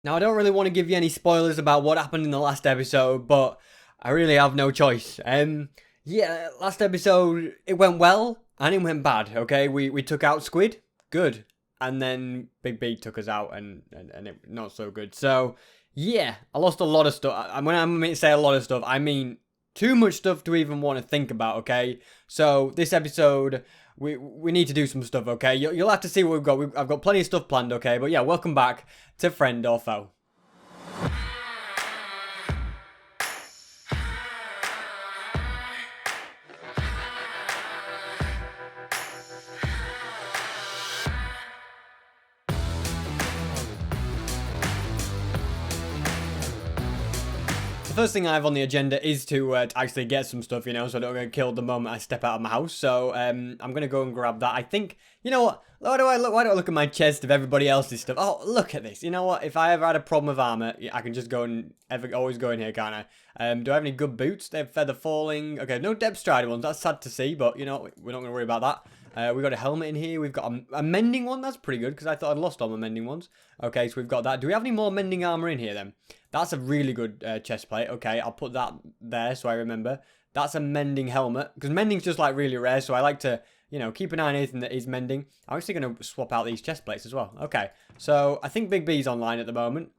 Now, I don't really want to give you any spoilers about what happened in the last episode, but I really have no choice. Yeah, last episode, it went well and it went bad, okay? We took out Squid, good. And then Big B took us out and it not so good. So, yeah, I lost a lot of stuff. When I mean say a lot of stuff, I mean too much stuff to even want to think about, okay? So, this episode, we need to do some stuff, okay? You'll have to see what we've got. I've got plenty of stuff planned, okay? But yeah, welcome back to Friend or Foe. The first thing I have on the agenda is to actually get some stuff, you know, so I don't get killed the moment I step out of my house. So I'm gonna go and grab that. I think, you know what? Why do I look at my chest of everybody else's stuff? Oh, look at this. You know what? If I ever had a problem with armor, I can just go and always go in here, can't I? Do I have any good boots? They're feather falling. Okay, no depth strider ones. That's sad to see, but you know we're not gonna worry about that. We've got a helmet in here. We've got a mending one. That's pretty good because I thought I'd lost all my mending ones. Okay, so we've got that. Do we have any more mending armor in here then? That's a really good chest plate. Okay, I'll put that there so I remember. That's a mending helmet. Because mending's just like really rare. So I like to, you know, keep an eye on anything that is mending. I'm actually going to swap out these chest plates as well. Okay, so I think Big B's online at the moment.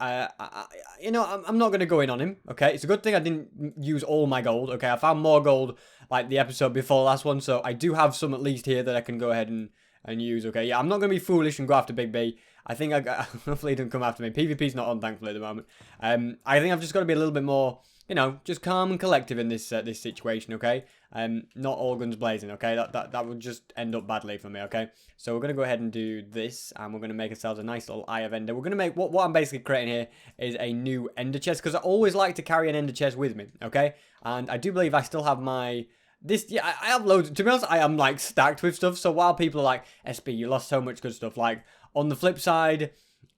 You know, I'm not going to go in on him. Okay, it's a good thing I didn't use all my gold. Okay, I found more gold like the episode before last one. So I do have some at least here that I can go ahead and use. Okay, yeah, I'm not going to be foolish and go after Big B. I think hopefully he doesn't come after me. PvP's not on, thankfully, at the moment. I think I've just got to be a little bit more, you know, just calm and collective in this this situation, okay? Not all guns blazing, okay? That would just end up badly for me, okay? So we're going to go ahead and do this, and we're going to make ourselves a nice little Eye of Ender. We're going to make, what I'm basically creating here is a new Ender chest, because I always like to carry an Ender chest with me, okay? And I do believe I still have my... Yeah, I have loads. To be honest, I am like stacked with stuff. So while people are like, SB, you lost so much good stuff. Like on the flip side,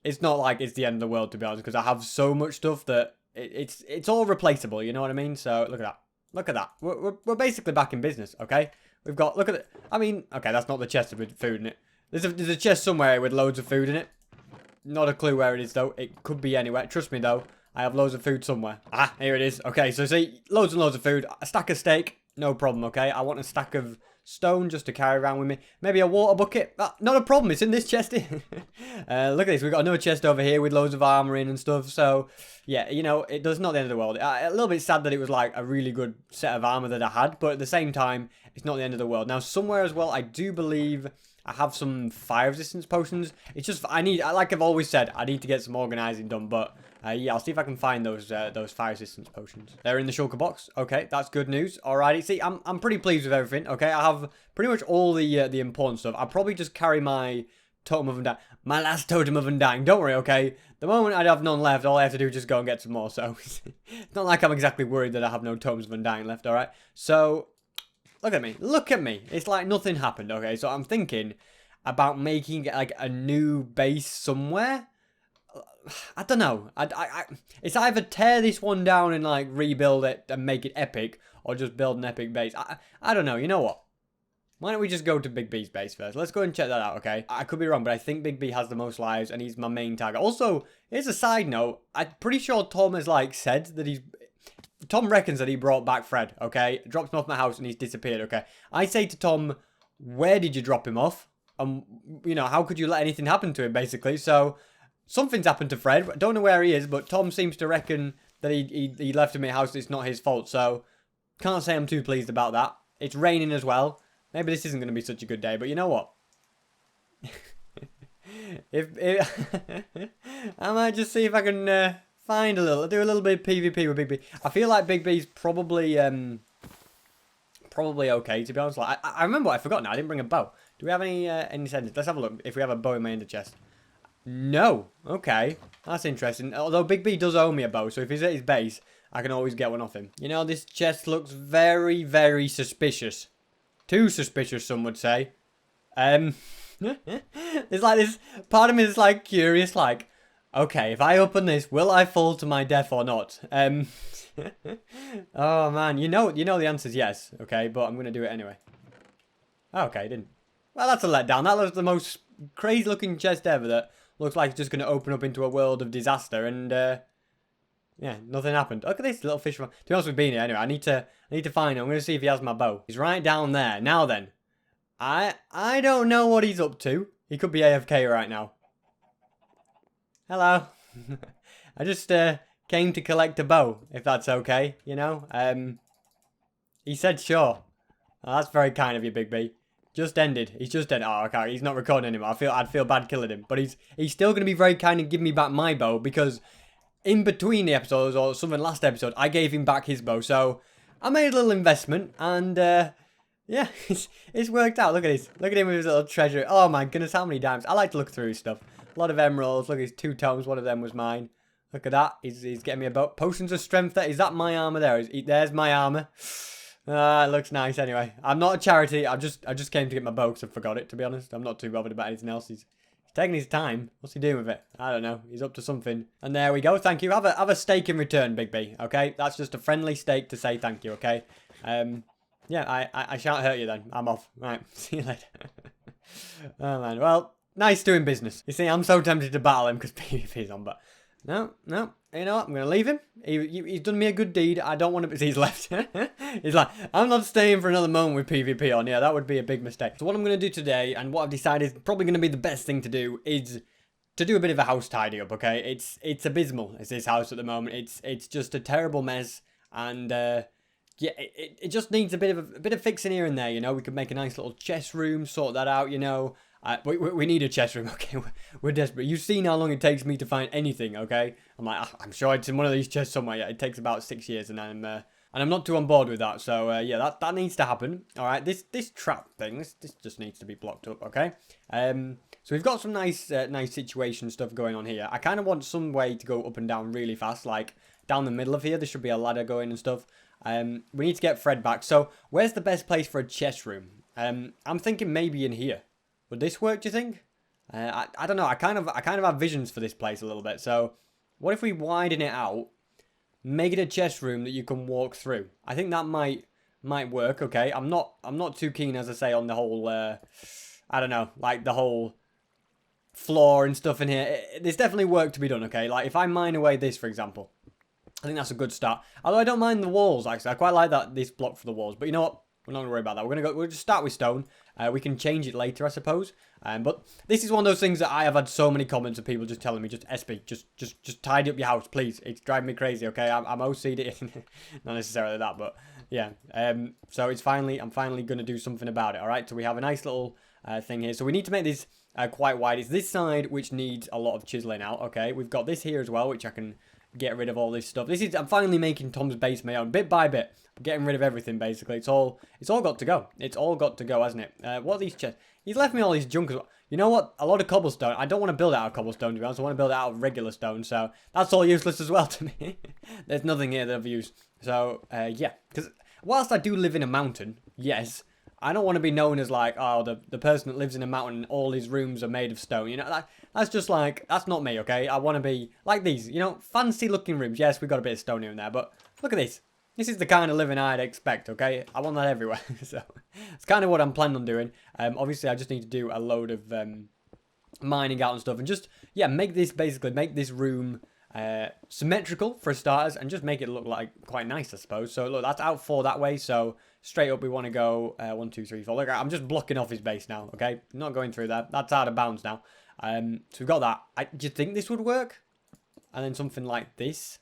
it's not like it's the end of the world, to be honest, because I have so much stuff that it's all replaceable. You know what I mean? So look at that. Look at that. We're basically back in business. Okay, we've got. Look at it. I mean, okay, that's not the chest with food in it. There's a chest somewhere with loads of food in it. Not a clue where it is though. It could be anywhere. Trust me though. I have loads of food somewhere. Ah, here it is. Okay, so see, loads and loads of food. A stack of steak. No problem, okay? I want a stack of stone just to carry around with me. Maybe a water bucket. Ah, not a problem. It's in this chest here. Look at this. We've got another chest over here with loads of armor in and stuff. So, yeah, you know, it does not the end of the world. A little bit sad that it was like a really good set of armor that I had. But at the same time, it's not the end of the world. Now, somewhere as well, I do believe... I have some fire resistance potions. It's just, like I've always said, I need to get some organizing done. But yeah, I'll see if I can find those fire resistance potions. They're in the shulker box. Okay, that's good news. Alrighty, see, I'm pretty pleased with everything. Okay, I have pretty much all the important stuff. I'll probably just carry my totem of undying, my last totem of undying. Don't worry, okay. The moment I have none left, all I have to do is just go and get some more. So it's not like I'm exactly worried that I have no totems of undying left. All right, so. Look at me. Look at me. It's like nothing happened, okay? So I'm thinking about making like a new base somewhere. I don't know. It's either tear this one down and like rebuild it and make it epic, or just build an epic base. I don't know. You know what? Why don't we just go to Big B's base first? Let's go and check that out, okay? I could be wrong, but I think Big B has the most lives and he's my main target. Also, here's a side note. I'm pretty sure Tom has like said that Tom reckons that he brought back Fred, okay? Dropped him off my house and he's disappeared, okay? I say to Tom, where did you drop him off? You know, how could you let anything happen to him, basically? So, something's happened to Fred. I don't know where he is, but Tom seems to reckon that he left him at house. It's not his fault, so can't say I'm too pleased about that. It's raining as well. Maybe this isn't going to be such a good day, but you know what? I might just see if I can... do a little bit of PvP with Big B. I feel like Big B's probably okay, to be honest. Like I remember what I forgot now. I didn't bring a bow. Do we have any senders? Let's have a look if we have a bow in my ender chest. No. Okay. That's interesting. Although Big B does owe me a bow, so if he's at his base, I can always get one off him. You know, this chest looks very, very suspicious. Too suspicious, some would say. It's like this part of me is like curious, like, okay, if I open this, will I fall to my death or not? Oh man, you know the answer is yes, okay, but I'm gonna do it anyway. Okay, didn't. Well, that's a letdown. That was the most crazy looking chest ever that looks like it's just going to open up into a world of disaster, and yeah, nothing happened. Look at this little fish. To be honest with Beanie, anyway, I need to find him. I'm going to see if he has my bow. He's right down there. Now then, I don't know what he's up to. He could be AFK right now. Hello. I just came to collect a bow, if that's okay, you know. He said sure. Oh, that's very kind of you, Big B. Just ended. He's just ended. Oh, okay. He's not recording anymore. I'd feel bad killing him. But he's still going to be very kind and give me back my bow, because in between the episodes, or something last episode, I gave him back his bow. So I made a little investment, and yeah, it's worked out. Look at this. Look at him with his little treasure. Oh my goodness, how many diamonds. I like to look through his stuff. A lot of emeralds. Look, his 2 tomes. One of them was mine. Look at that. He's getting me a bow. Potions of strength. Is that my armor there? There's my armor. It looks nice anyway. I'm not a charity. I just came to get my bow because I forgot it, to be honest. I'm not too bothered about anything else. He's taking his time. What's he doing with it? I don't know. He's up to something. And there we go. Thank you. Have a steak in return, Big B. Okay? That's just a friendly steak to say thank you, okay? Yeah, I shan't hurt you then. I'm off. Right. See you later. Oh, man. Well, nice doing business. You see, I'm so tempted to battle him because PvP's on, but no. You know what? I'm going to leave him. He's done me a good deed. I don't want to... He's left. He's like, I'm not staying for another moment with PvP on. Yeah, that would be a big mistake. So what I'm going to do today, and what I've decided is probably going to be the best thing to do, is to do a bit of a house tidy up, okay? It's abysmal, it's this house at the moment. It's just a terrible mess, and yeah, it just needs a bit of fixing here and there, you know? We could make a nice little chest room, sort that out, you know? We need a chest room, okay? We're desperate. You've seen how long it takes me to find anything, okay? I'm like, I'm sure it's in one of these chests somewhere. Yeah, it takes about 6 years, and I'm not too on board with that. So yeah, that needs to happen. All right, this trap thing, this just needs to be blocked up, okay? So we've got some nice situation stuff going on here. I kind of want some way to go up and down really fast, like down the middle of here. There should be a ladder going and stuff. We need to get Fred back. So where's the best place for a chest room? I'm thinking maybe in here. Would this work, do you think? I don't know. I kind of have visions for this place a little bit. So what if we widen it out, make it a chest room that you can walk through? I think that might work, okay? I'm not too keen, as I say, on the whole I don't know, like the whole floor and stuff in here. There's definitely work to be done, okay? Like if I mine away this, for example, I think that's a good start. Although I don't mind the walls, actually. I quite like this block for the walls. But you know what? We're not going to worry about that. We'll just start with stone. We can change it later, I suppose. But this is one of those things that I have had so many comments of people just telling me, just SP, just tidy up your house, please. It's driving me crazy, okay? I'm OCD. Not necessarily that, but yeah. So I'm finally going to do something about it, all right? So we have a nice little thing here. So we need to make this quite wide. It's this side which needs a lot of chiseling out, okay? We've got this here as well, which I can get rid of all this stuff. I'm finally making Tom's base my own, bit by bit. Getting rid of everything, basically. It's all got to go. It's all got to go, hasn't it? What are these chests? He's left me all these junk as well. You know what? A lot of cobblestone. I don't want to build it out of cobblestone, to be honest. I want to build it out of regular stone, so that's all useless as well to me. There's nothing here that I've used. So, yeah. Because whilst I do live in a mountain, yes, I don't want to be known as like, oh, the person that lives in a mountain and all his rooms are made of stone. You know, that's just like, that's not me, okay? I want to be like these, you know, fancy looking rooms. Yes, we've got a bit of stone here and there, but look at this. This is the kind of living I'd expect, okay? I want that everywhere. So, it's kind of what I'm planning on doing. Obviously, I just need to do a load of mining out and stuff. And just, yeah, make this room symmetrical for starters. And just make it look like quite nice, I suppose. So, look, that's out 4 that way. So, straight up, we want to go 1, 2, 3, 4. Look, I'm just blocking off his base now, okay? I'm not going through that. That's out of bounds now. So, we've got that. Do you think this would work? And then something like this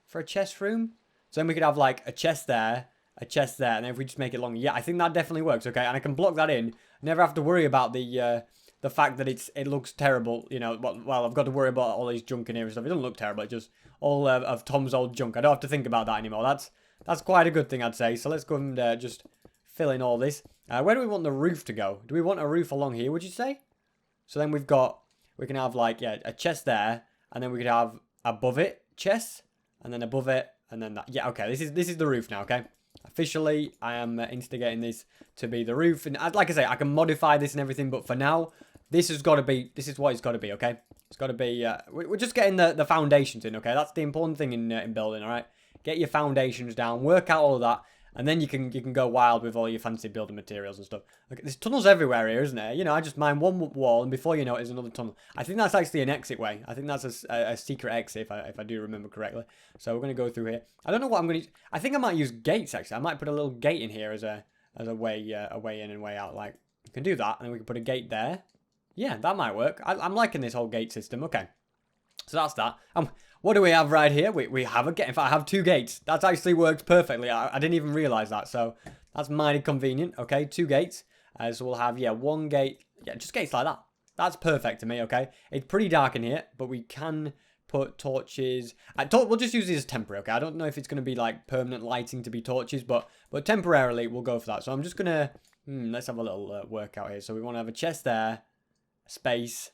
for a chest room? So then we could have like a chest there, and then if we just make it longer, yeah, I think that definitely works, okay? And I can block that in. Never have to worry about the fact that it looks terrible, you know. Well, I've got to worry about all these junk in here and stuff. It doesn't look terrible. It's just all of Tom's old junk. I don't have to think about that anymore. That's quite a good thing, I'd say. So let's go and just fill in all this. Where do we want the roof to go? Do we want a roof along here, would you say? So then we can have like, yeah, a chest there, and then we could have above it chests, and then above it. And then that, yeah, okay, this is the roof now, okay? Officially, I am instigating this to be the roof. And like I say, I can modify this and everything, but for now, this is what it's got to be, okay? It's got to be, we're just getting the foundations in, okay? That's the important thing in building, all right? Get your foundations down, work out all of that. And then you can go wild with all your fancy building materials and stuff. Look, there's tunnels everywhere here, isn't there? You know, I just mine one wall, and before you know it, there's another tunnel. I think that's actually an exit way. I think that's a secret exit, if I do remember correctly. So we're going to go through here. I don't know what I'm going to use. I think I might use gates, actually. I might put a little gate in here as a way in and way out. Like, you can do that, and then we can put a gate there. Yeah, that might work. I'm liking this whole gate system. Okay. So that's that. What do we have right here? We have a gate. In fact, I have 2 gates. That's actually worked perfectly. I didn't even realize that. So that's mighty convenient. Okay, 2 gates. So we'll have, 1 gate. Yeah, just gates like that. That's perfect to me, okay? It's pretty dark in here, but we can put torches. We'll just use these as temporary, okay? I don't know if it's going to be like permanent lighting to be torches, but temporarily we'll go for that. So I'm just going to, let's have a little workout here. So we want to have a chest there, space,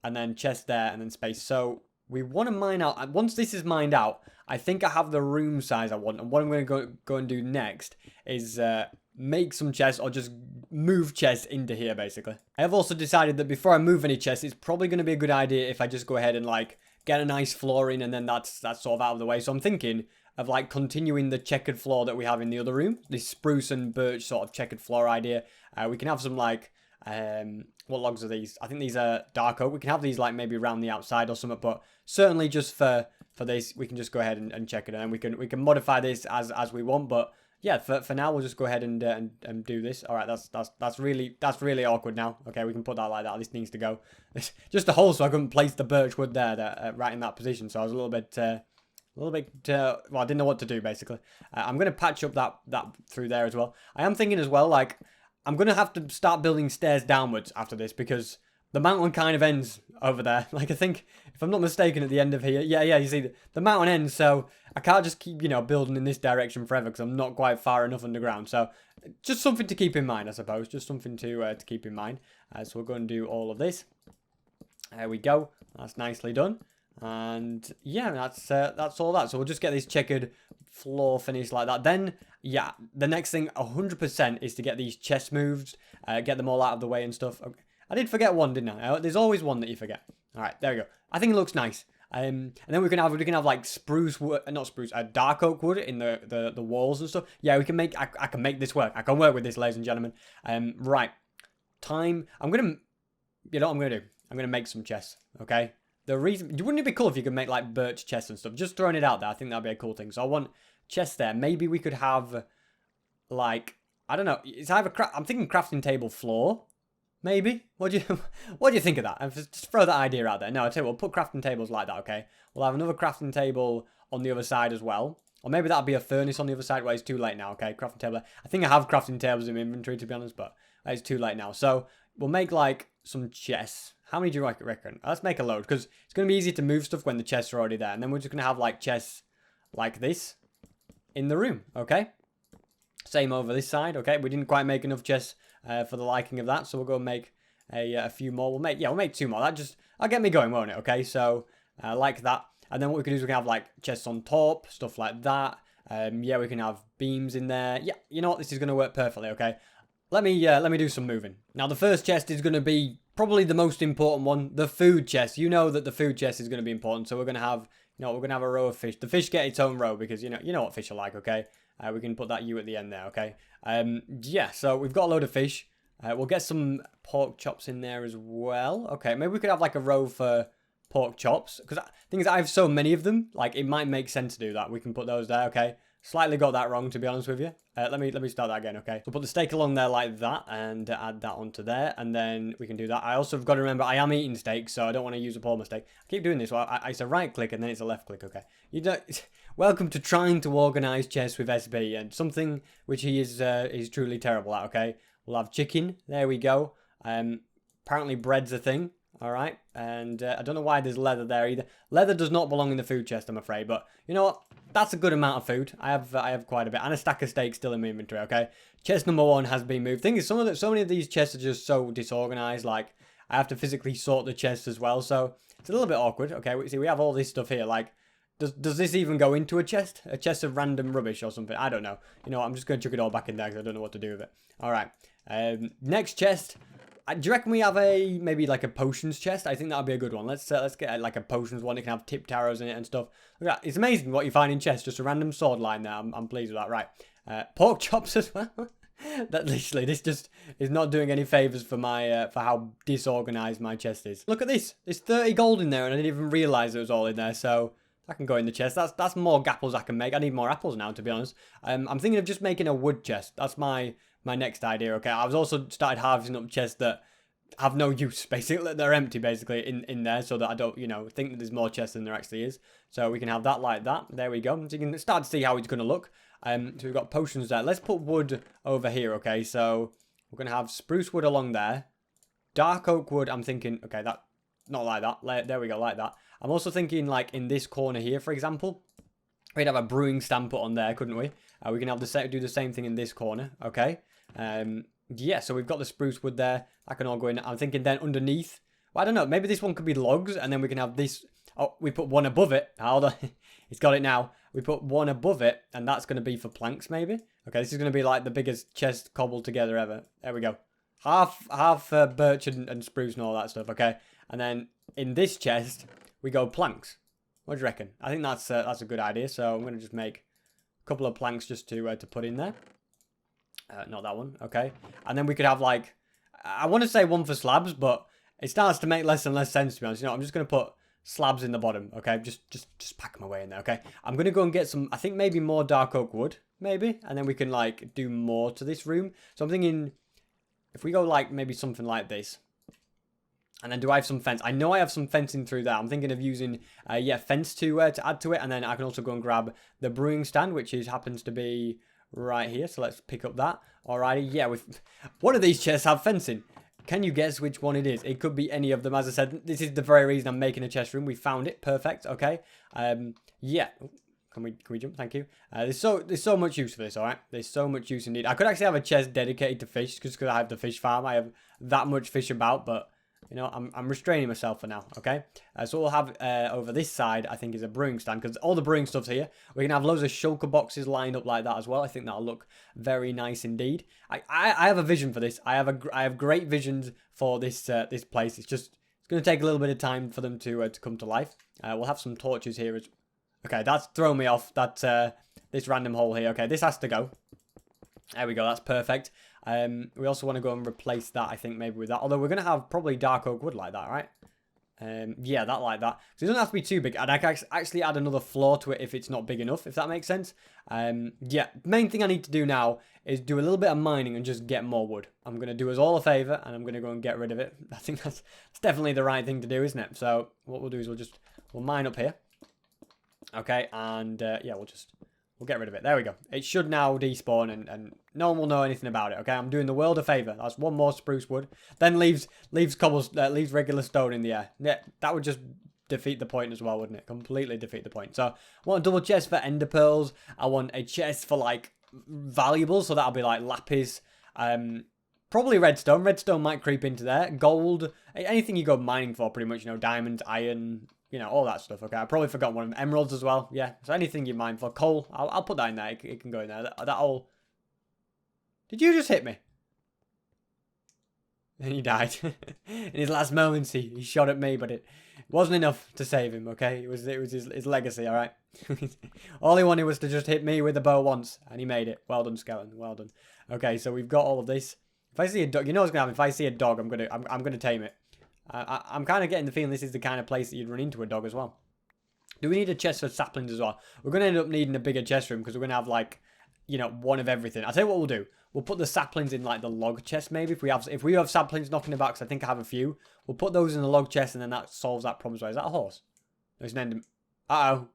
and then chest there, and then space. So we want to mine out. Once this is mined out, I think I have the room size I want. And what I'm going to go and do next is make some chests, or just move chests into here, basically. I have also decided that before I move any chests, it's probably going to be a good idea if I just go ahead and like get a nice floor in, and then that's sort of out of the way. So I'm thinking of like continuing the checkered floor that we have in the other room, this spruce and birch sort of checkered floor idea. We can have some like what logs are these? I think these are dark oak. We can have these like maybe around the outside or something, but certainly just for this, we can just go ahead and check it, and we can modify this as we want. But yeah, for now we'll just go ahead and do this. All right, that's really awkward now. Okay, we can put that like that. This needs to go. It's just a hole, so I couldn't place the birch wood there, right in that position. So I was a little bit well, I didn't know what to do basically. I'm gonna patch up that through there as well. I am thinking as well, like, I'm going to have to start building stairs downwards after this, because the mountain kind of ends over there. Like, I think, if I'm not mistaken, at the end of here. Yeah, you see, the mountain ends, so I can't just keep, building in this direction forever, because I'm not quite far enough underground. So, just something to keep in mind, I suppose. Just something to keep in mind. So, we're going to do all of this. There we go. That's nicely done. And, yeah, that's all that. So, we'll just get this checkered floor finished like that. Then, yeah, the next thing 100% is to get these chests moved, get them all out of the way and stuff. Okay. I did forget one, didn't I? There's always one that you forget. All right, there we go. I think it looks nice. And then we can have like spruce wood, not spruce, dark oak wood in the walls and stuff. Yeah, we can make. I can make this work. I can work with this, ladies and gentlemen. Right, time. I'm gonna. You know what I'm gonna do? I'm gonna make some chests. Okay. The reason, wouldn't it be cool if you could make like birch chests and stuff? Just throwing it out there. I think that'd be a cool thing. So I want chests there. Maybe we could have like, I don't know. It's either I'm thinking crafting table floor. Maybe. What do you think of that? Just throw that idea out there. No, I tell you what, we'll put crafting tables like that. Okay. We'll have another crafting table on the other side as well. Or maybe that'll be a furnace on the other side. Well, it's too late now. Okay. Crafting table. I think I have crafting tables in my inventory, to be honest, but it's too late now. So we'll make like some chests. How many do you reckon? Let's make a load, because it's going to be easy to move stuff when the chests are already there. And then we're just going to have like chests like this in the room, okay? Same over this side, okay? We didn't quite make enough chests for the liking of that, so we'll go and make a few more. We'll make 2 more. That'll get me going, won't it? Okay, so like that. And then what we can do is we can have like chests on top, stuff like that. Yeah, we can have beams in there. Yeah, you know what? This is going to work perfectly, okay? Let me do some moving. Now, the first chest is going to be probably the most important one, the food chest. You know that the food chest is going to be important, so we're going to have, we're going to have a row of fish. The fish get its own row, because you know what fish are like, okay? We can put that U at the end there, okay? Yeah, so we've got a load of fish. We'll get some pork chops in there as well. Okay, maybe we could have like a row for pork chops, because the thing is, I have so many of them, like it might make sense to do that. We can put those there, okay? Slightly got that wrong, to be honest with you. Let me start that again, okay? So put the steak along there like that, and add that onto there, and then we can do that. I also have got to remember I am eating steak, so I don't want to use up all my steak. I keep doing this. Well, it's a right click and then it's a left click, okay? Welcome to trying to organise chess with SB, and something which he is truly terrible at, okay? We'll have chicken. There we go. Apparently bread's a thing. All right, and I don't know why there's leather there either. Leather does not belong in the food chest, I'm afraid. But you know what? That's a good amount of food. I have quite a bit, and a stack of steak still in my inventory. Okay, chest number 1 has been moved. Thing is, so many of these chests are just so disorganized. Like I have to physically sort the chests as well, so it's a little bit awkward. Okay, we have all this stuff here. Like, does this even go into a chest? A chest of random rubbish or something? I don't know. You know, I'm just gonna chuck it all back in there because I don't know what to do with it. All right, next chest. Do you reckon we have a maybe like a potions chest? I think that would be a good one. Let's get like a potions one. It can have tipped arrows in it and stuff. Look at that. It's amazing what you find in chests. Just a random sword line there. I'm pleased with that. Right. Pork chops as well. That literally, this just is not doing any favors for my for how disorganized my chest is. Look at this. There's 30 gold in there, and I didn't even realize it was all in there. So I can go in the chest. That's more apples I can make. I need more apples now, to be honest. I'm thinking of just making a wood chest. That's my next idea. Okay. I was also started harvesting up chests that have no use. Basically, they're empty. Basically in there, so that I don't think that there's more chests than there actually is. So we can have that like that. There we go. So you can start to see how it's going to look. So we've got potions there. Let's put wood over here, okay? So we're going to have spruce wood along there. Dark oak wood, I'm thinking, okay, that, not like that. There we go, like that. I'm also thinking, like, in this corner here, for example. We'd have a brewing stand put on there, couldn't we? We can have do the same thing in this corner, okay? Yeah, so we've got the spruce wood there. That can all go in. I'm thinking then underneath. Well, I don't know. Maybe this one could be logs, and then we can have this. Oh, we put one above it. Hold on. It's got it now. We put one above it, and that's going to be for planks, maybe. Okay, this is going to be like the biggest chest cobbled together ever. There we go. Half birch and spruce and all that stuff, okay? And then in this chest, we go planks. What do you reckon? I think that's a good idea. So I'm going to just make a couple of planks just to put in there. Not that one, okay? And then we could have like, I want to say one for slabs, but it starts to make less and less sense to be honest. I'm just going to put slabs in the bottom, okay? Just pack them away in there, okay? I'm going to go and get some, I think maybe more dark oak wood, maybe. And then we can like do more to this room. So I'm thinking if we go like maybe something like this. And then do I have some fence? I know I have some fencing through there. I'm thinking of using, fence to add to it. And then I can also go and grab the brewing stand, which happens to be right here. So let's pick up that. Alrighty, yeah, one of these chests have fencing. Can you guess which one it is? It could be any of them. As I said, this is the very reason I'm making a chest room. We found it. Perfect. Okay. Yeah. Can we jump? Thank you. There's so much use for this. All right. There's so much use indeed. I could actually have a chest dedicated to fish just because I have the fish farm. I have that much fish about, but I'm restraining myself for now. Okay. So we'll have over this side, I think, is a brewing stand because all the brewing stuff's here. We can have loads of shulker boxes lined up like that as well. I think that'll look very nice indeed. I have a vision for this. I have great visions for this this place. It's going to take a little bit of time for them to come to life. We'll have some torches here. Okay, that's thrown me off. That this random hole here. Okay, this has to go. There we go. That's perfect. We also want to go and replace that, I think, maybe with that. Although we're going to have probably dark oak wood like that, right? Yeah, that like that. So it doesn't have to be too big. And I can actually add another floor to it if it's not big enough, if that makes sense. Yeah, main thing I need to do now is do a little bit of mining and just get more wood. I'm going to do us all a favor and I'm going to go and get rid of it. I think that's definitely the right thing to do, isn't it? So what we'll do is we'll mine up here. Okay, and yeah, we'll get rid of it. There we go. It should now despawn and no one will know anything about it. Okay, I'm doing the world a favor. That's one more spruce wood. Then leaves regular stone in the air. Yeah, that would just defeat the point as well, wouldn't it? Completely defeat the point. So I want a double chest for ender pearls. I want a chest for like valuables. So that'll be like lapis. Probably redstone. Redstone might creep into there. Gold. Anything you go mining for, pretty much. Diamonds, iron. All that stuff. Okay, I probably forgot one of them. Emeralds as well. Yeah, so anything you mine for. Coal, I'll put that in there. It can go in there. That all. Did you just hit me? And he died. In his last moments, he shot at me, but it wasn't enough to save him, okay? It was his legacy, alright? All he wanted was to just hit me with a bow once, and he made it. Well done, Skeleton. Well done. Okay, so we've got all of this. If I see a dog, what's gonna happen? If I see a dog, I'm gonna tame it. I'm kind of getting the feeling this is the kind of place that you'd run into a dog as well. Do we need a chest for saplings as well? We're going to end up needing a bigger chest room because we're going to have like, one of everything. I'll tell you what we'll do. We'll put the saplings in like the log chest maybe. If we have saplings knocking about, because I think I have a few. We'll put those in the log chest and then that solves that problem as well. Is that a horse? No, it's an end. Uh-oh.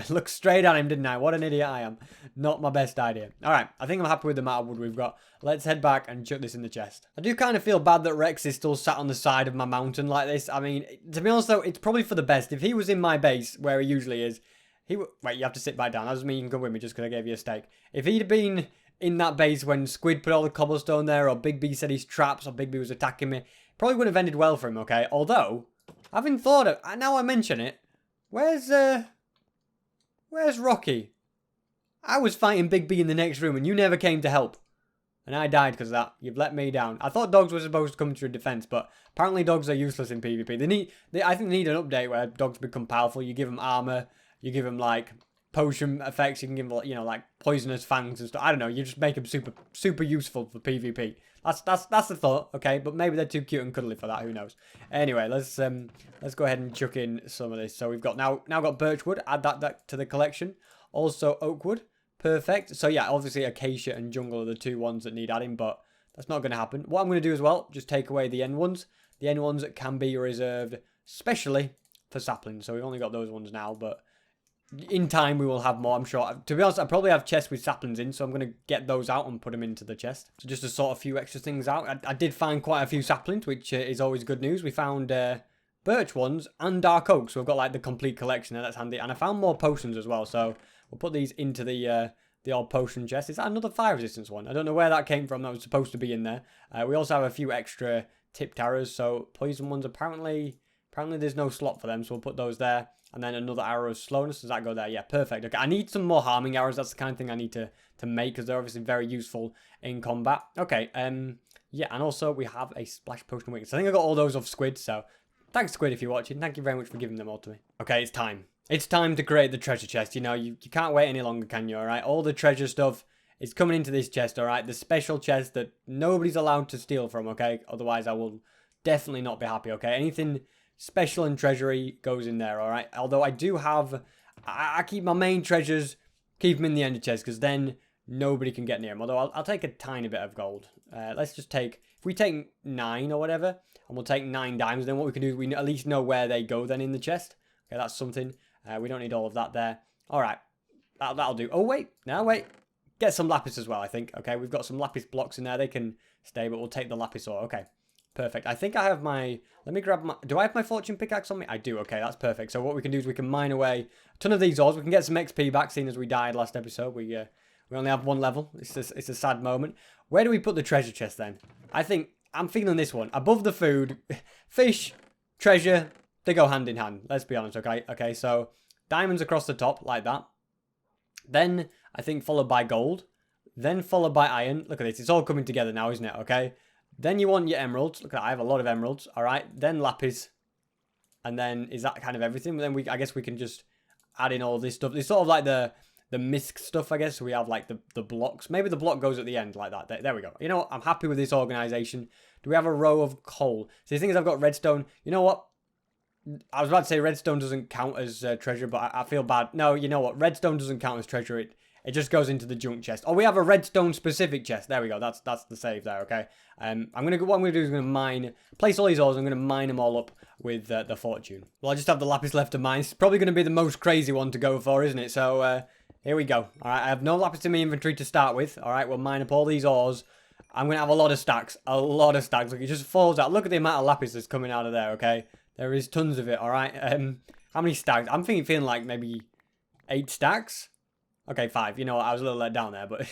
Look straight at him, didn't I? What an idiot I am. Not my best idea. Alright, I think I'm happy with the amount of wood we've got. Let's head back and chuck this in the chest. I do kind of feel bad that Rex is still sat on the side of my mountain like this. I mean, to be honest though, it's probably for the best. If he was in my base, where he usually is, wait, you have to sit back down. That doesn't mean you can come with me just because I gave you a steak. If he'd been in that base when Squid put all the cobblestone there, or Big B said he's traps, or Big B was attacking me, probably would have ended well for him, okay? Although, having thought of, now I mention it, where's Rocky? I was fighting Big B in the next room and you never came to help. And I died because of that. You've let me down. I thought dogs were supposed to come to your defense, but apparently dogs are useless in PvP. I think they need an update where dogs become powerful. You give them armor. You give them, like, potion effects. You can give them, you know, like, poisonous fangs and stuff. I don't know. You just make them super useful for PvP. That's the thought, okay? But maybe they're too cute and cuddly for that. Who knows? Anyway, let's go ahead and chuck in some of this. So we've got now got birchwood. Add that to the collection. Also oakwood. Perfect. So yeah, obviously acacia and jungle are the two ones that need adding, but that's not going to happen. What I'm going to do as well, just take away the end ones. The end ones that can be reserved specially for saplings. So we've only got those ones now, but in time we will have more, I'm sure. To be honest, I probably have chests with saplings in, so I'm going to get those out and put them into the chest. So just to sort a few extra things out. I did find quite a few saplings, which is always good news. We found birch ones and dark oak, so we've got like the complete collection there. That's handy. And I found more potions as well, so we'll put these into the old potion chest. Is that another fire resistance one? I don't know where that came from. That was supposed to be in there. We also have a few extra tipped arrows, so poison ones apparently there's no slot for them, so we'll put those there. And then another arrow of slowness. Does that go there? Yeah, perfect. Okay, I need some more harming arrows. That's the kind of thing I need to make, because they're obviously very useful in combat. Okay, yeah, and also we have a splash potion of weakness. I think I got all those off Squid, so thanks, Squid, if you're watching. Thank you very much for giving them all to me. Okay, it's time. It's time to create the treasure chest. You know, you can't wait any longer, can you, alright? All the treasure stuff is coming into this chest, alright? The special chest that nobody's allowed to steal from, okay? Otherwise, I will definitely not be happy, okay? Anything special and treasury goes in there, alright? Although I do have... I keep my main treasures, keep them in the ender chest, because then nobody can get near them. Although I'll take a tiny bit of gold. Let's just take... If we take 9 or whatever, and we'll take 9 diamonds, then what we can do is we at least know where they go then in the chest. Okay, that's something. We don't need all of that there. Alright, that'll do. Oh, wait. Now, wait. Get some lapis as well, I think. Okay, we've got some lapis blocks in there. They can stay, but we'll take the lapis ore. Okay, perfect. I think I have my... Let me grab my... Do I have my fortune pickaxe on me? I do. Okay, that's perfect. So what we can do is we can mine away a ton of these ores. We can get some XP back, seeing as we died last episode. We only have 1 level. It's a sad moment. Where do we put the treasure chest then? I think... I'm feeling this one. Above the food, fish, treasure... They go hand in hand, let's be honest, okay? Okay, so diamonds across the top, like that. Then, I think, followed by gold. Then followed by iron. Look at this, it's all coming together now, isn't it? Okay. Then you want your emeralds. Look at that, I have a lot of emeralds, alright? Then lapis. And then, is that kind of everything? Then I guess we can just add in all this stuff. It's sort of like the misc stuff, I guess. So we have, like, the blocks. Maybe the block goes at the end, like that. There we go. You know what? I'm happy with this organization. Do we have a row of coal? So the thing is, I've got redstone. You know what? I was about to say redstone doesn't count as treasure, but I feel bad. No, you know what? Redstone doesn't count as treasure. It just goes into the junk chest. Oh, we have a redstone specific chest. There we go. That's the save there, okay? What I'm gonna do is place all these ores. I'm gonna mine them all up with the fortune. Well, I just have the lapis left to mine. It's probably gonna be the most crazy one to go for, isn't it? So here we go. All right, I have no lapis in my inventory to start with. All right, we'll mine up all these ores. I'm gonna have a lot of stacks. A lot of stacks. Look, it just falls out. Look at the amount of lapis that's coming out of there, okay? There is tons of it, alright? How many stacks? I'm feeling like maybe 8 stacks? Okay, 5. You know what? I was a little let down there, but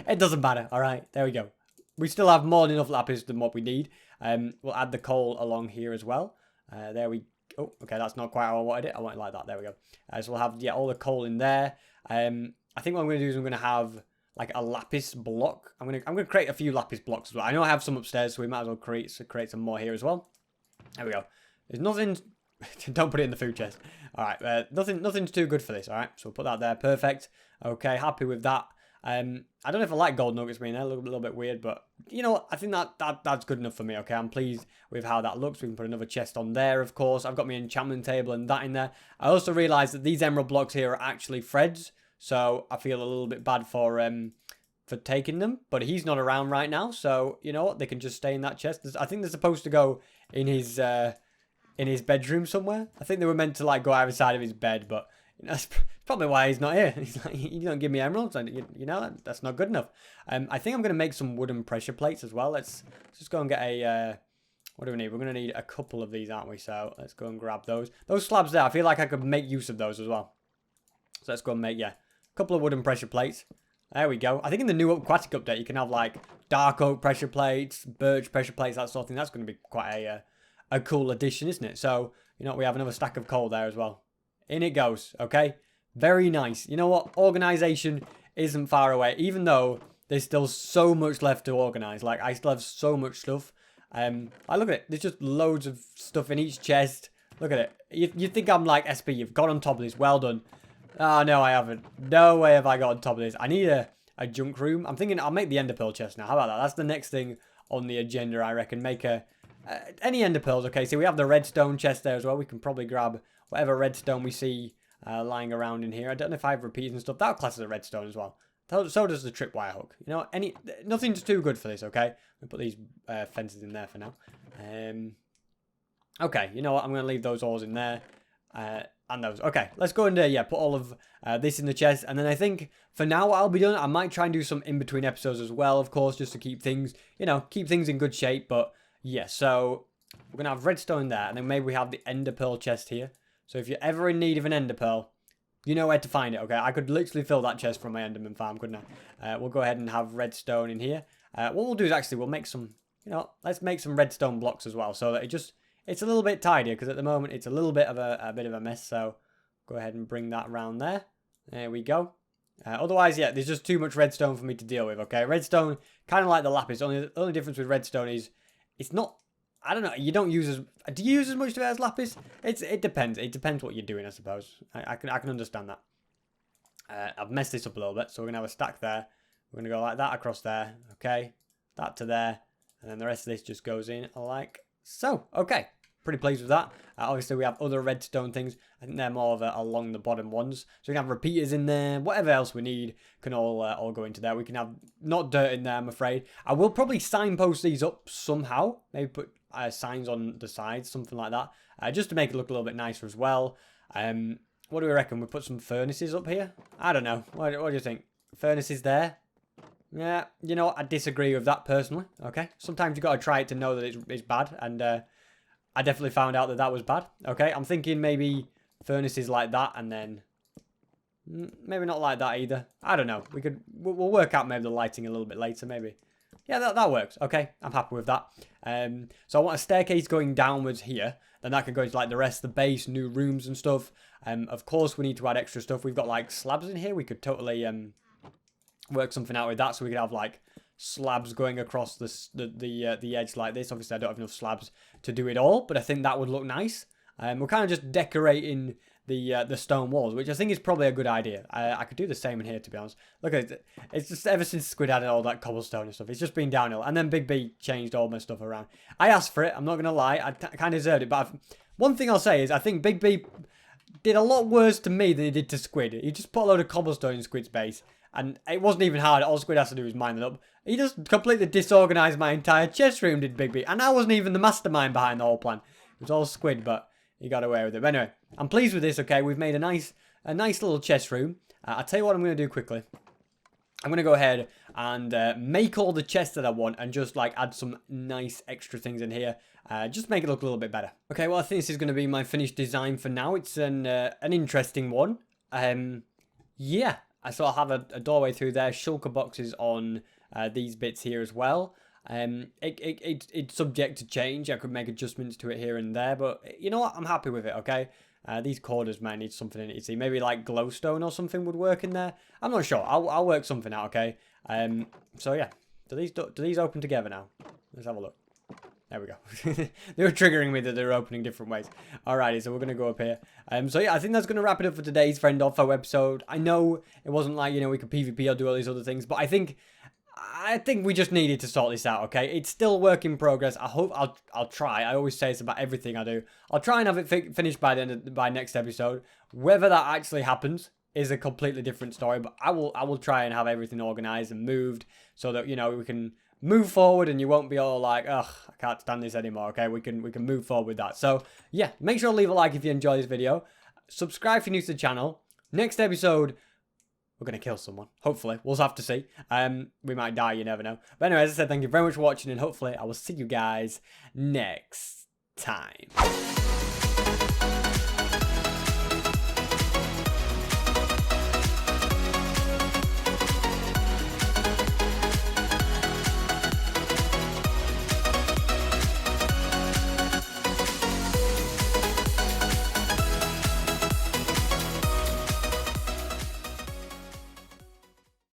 it doesn't matter, alright? There we go. We still have more than enough lapis than what we need. We'll add the coal along here as well. There we... Oh, okay, that's not quite how I wanted it. I want it like that. There we go. So we'll have, yeah, all the coal in there. I think what I'm going to do is I'm going to have like a lapis block. I'm gonna create a few lapis blocks as well. I know I have some upstairs, so we might as well create some more here as well. There we go. There's nothing... Don't put it in the food chest. Alright, nothing's too good for this, alright? So we'll put that there. Perfect. Okay, happy with that. I don't know if I like gold nuggets being there. A little bit weird, but... You know what? I think that's good enough for me, okay? I'm pleased with how that looks. We can put another chest on there, of course. I've got my enchantment table and that in there. I also realised that these emerald blocks here are actually Fred's. So I feel a little bit bad for taking them. But he's not around right now, so... You know what? They can just stay in that chest. I think they're supposed to go in his bedroom somewhere. I think they were meant to like go either side of his bed, but you know, that's probably why he's not here. He's like, you don't give me emeralds, and you know that's not good enough. I think I'm gonna make some wooden pressure plates as well. Let's just go and get a. What do we need? We're gonna need a couple of these, aren't we? So let's go and grab those. Those slabs there. I feel like I could make use of those as well. So let's go and make a couple of wooden pressure plates. There we go. I think in the new aquatic update you can have like dark oak pressure plates, birch pressure plates, that sort of thing. That's going to be quite a cool addition, isn't it? So, you know, we have another stack of coal there as well. In it goes, okay? Very nice. You know what? Organization isn't far away. Even though there's still so much left to organize. Like, I still have so much stuff. I look at it. There's just loads of stuff in each chest. Look at it. You think I'm like, SP, you've got on top of this. Well done. Oh, no, I haven't. No way have I got on top of this. I need a junk room. I'm thinking I'll make the ender pearl chest now. How about that? That's the next thing on the agenda, I reckon. Make any ender pearls. Okay, so we have the redstone chest there as well. We can probably grab whatever redstone we see lying around in here. I don't know if I have repeats and stuff. That class is a redstone as well. So does the tripwire hook. You know, nothing's too good for this, okay? We'll put these fences in there for now. Okay, you know what? I'm going to leave those ores in there. And those. Okay, let's go and, put all of this in the chest. And then I think for now I'll be done. I might try and do some in-between episodes as well, of course, just to keep things, keep things in good shape. But, yeah, so we're going to have redstone there. And then maybe we have the ender pearl chest here. So if you're ever in need of an ender pearl, you know where to find it, okay? I could literally fill that chest from my enderman farm, couldn't I? We'll go ahead and have redstone in here. What we'll do is actually we'll make some, let's make some redstone blocks as well. So that it's a little bit tidier because at the moment it's a little bit of a mess. So go ahead and bring that around there. There we go. Otherwise, yeah, there's just too much redstone for me to deal with, okay? Redstone, kind of like the lapis. The only difference with redstone is it's not, I don't know, you don't use do you use as much of it as lapis? It depends. It depends what you're doing, I suppose. I can understand that. I've messed this up a little bit, so we're going to have a stack there. We're going to go like that across there, okay? That to there, and then the rest of this just goes in like so. Okay, pretty pleased with that. Obviously, we have other redstone things. I think they're more of along the bottom ones. So we can have repeaters in there. Whatever else we need can all go into there. We can have not dirt in there, I'm afraid. I will probably signpost these up somehow. Maybe put signs on the sides, something like that, just to make it look a little bit nicer as well. What do we reckon? We put some furnaces up here? I don't know. What do you think? Furnaces there? Yeah, you know what? I disagree with that personally. Okay, sometimes you got to try it to know that it's bad, and I definitely found out that was bad. Okay, I'm thinking maybe furnaces like that, and then maybe not like that either. I don't know. We'll work out maybe the lighting a little bit later, maybe. Yeah, that works. Okay, I'm happy with that. So I want a staircase going downwards here. Then that can go into like the rest of the base, new rooms and stuff. Of course, we need to add extra stuff. We've got like slabs in here. We could totally work something out with that. So we could have like slabs going across the edge like this. Obviously, I don't have enough slabs to do it all, but I think that would look nice. We're kind of just decorating the stone walls, which I think is probably a good idea. I could do the same in here, to be honest. Look at it. It's just ever since Squid added all that cobblestone and stuff, it's just been downhill. And then Big B changed all my stuff around. I asked for it. I'm not going to lie. I kind of deserved it. But one thing I'll say is I think Big B did a lot worse to me than he did to Squid. He just put a load of cobblestone in Squid's base. And it wasn't even hard. All Squid has to do is mine it up. He just completely disorganized my entire chest room, did Big B. And I wasn't even the mastermind behind the whole plan. It was all Squid, but he got away with it. But anyway, I'm pleased with this, okay? We've made a nice little chest room. I'll tell you what I'm going to do quickly. I'm going to go ahead and make all the chests that I want and just like add some nice extra things in here. Just make it look a little bit better. Okay, well, I think this is going to be my finished design for now. It's an interesting one. Yeah, I sort of have a doorway through there. Shulker boxes on these bits here as well. It's subject to change. I could make adjustments to it here and there, but you know what? I'm happy with it, okay? These corners might need something in it. You see, maybe like glowstone or something would work in there. I'm not sure. I'll work something out, okay? So yeah, do these open together now? Let's have a look. There we go. They were triggering me that they're opening different ways. Alrighty, so we're gonna go up here. So yeah, I think that's gonna wrap it up for today's Friend Offo episode. I know it wasn't like, we could PvP or do all these other things, but I think we just needed to sort this out, okay? It's still a work in progress. I hope I'll try. I always say this about everything I do. I'll try and have it finished by next episode. Whether that actually happens is a completely different story, but I will try and have everything organized and moved so that we can move forward and you won't be all like, ugh, I can't stand this anymore, okay? We can move forward with that. So yeah, make sure to leave a like if you enjoy this video. Subscribe if you're new to the channel. Next episode, we're going to kill someone. Hopefully. We'll have to see. We might die. You never know. But anyway, as I said, thank you very much for watching. And hopefully I will see you guys next time.